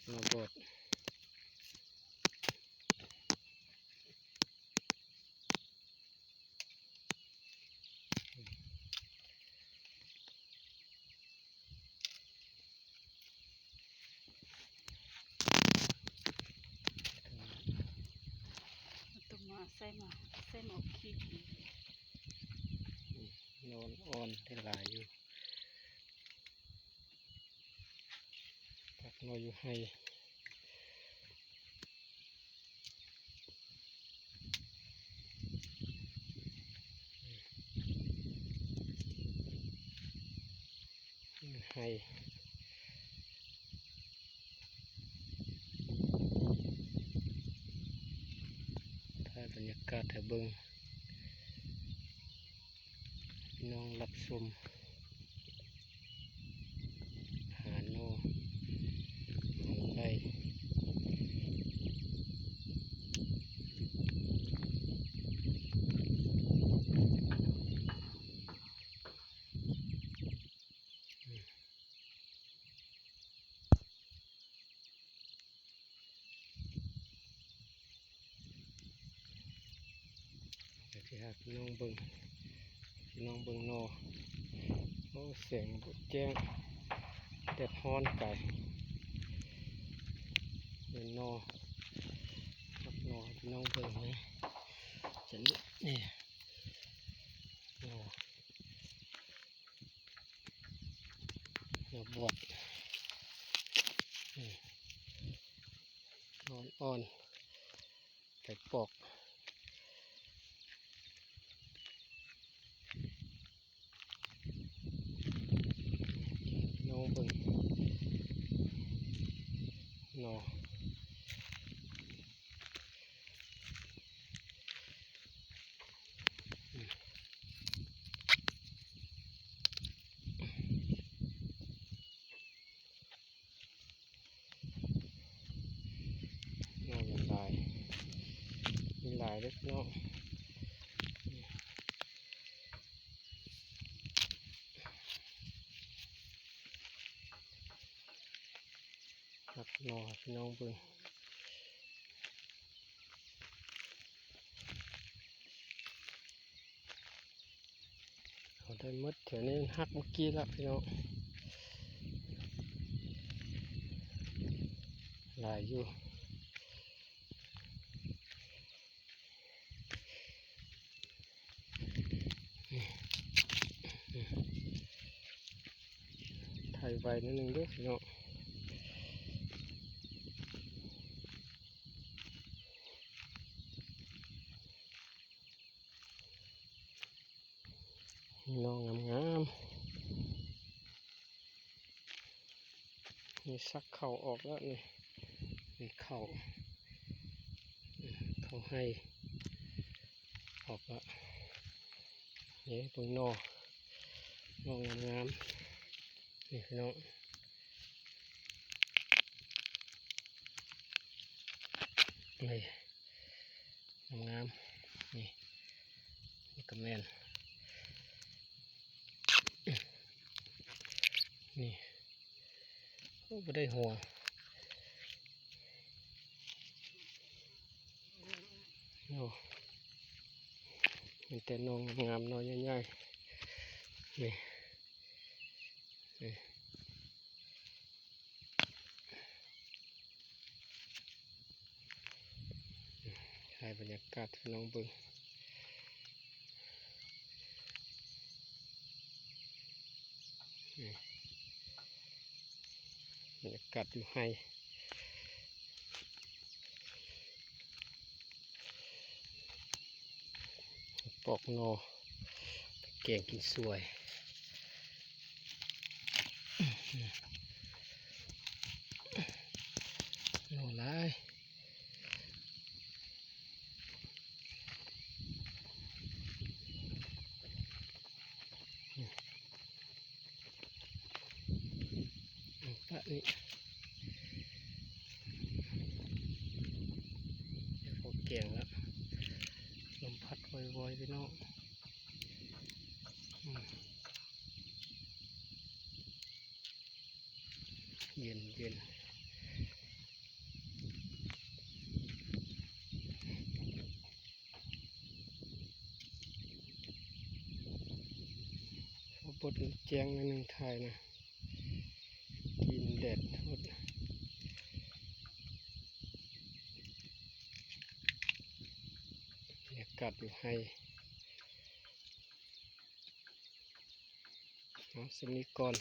กนอบดตัวมาใส่หมอกขี้นอนอ่อนได้หลายอยู่ตักนอยอยู่ให้ให้ถ่ายบรรยากาศถ่ายเบิ้งพี่น้องรับชมหาโนของไร่ที่หาพี่น้องเบิ้งโนโอ้เสียงบุแจ้งแดดฮ้อนไก่เป็นโนรับโนพี่น้องเบิ้งนะจะนี่โนบดนอนอ่อนไก่ปอกน้องเบิ่งนอมีหลายเล็กน้องรับนอพี่น้องเบิ่งเขาได้มดแถวนี้หักเมื่อกี้แล้วพี่น้องหลายอยู่ถ่ายไว้นิดนึงด้วยพี่น้องน้องงามนี่ซักเข่าออกแล้วนี่เข่าให้ออกแล้วนี่เบิ่งนองามนี่พี่น้องนี่งามนี่กระแมนนี่ไม่ได้หัวโอ้มีแต่นองงามนองใหญ่ๆนี่ถ่ายบรรยากาศพี่น้องเบิ่งบรรยากาศอยู่ให้ปอกนอแกงกินสวยนอลายปะนี่เดี๋ยวพอแกงแล้วลมพัดวอยๆพี่น้องเย็น ปดแจงอันหนึ่งถ่ายนะกินแดดหมดอากาศอยู่ให้เอาสนิทก่อน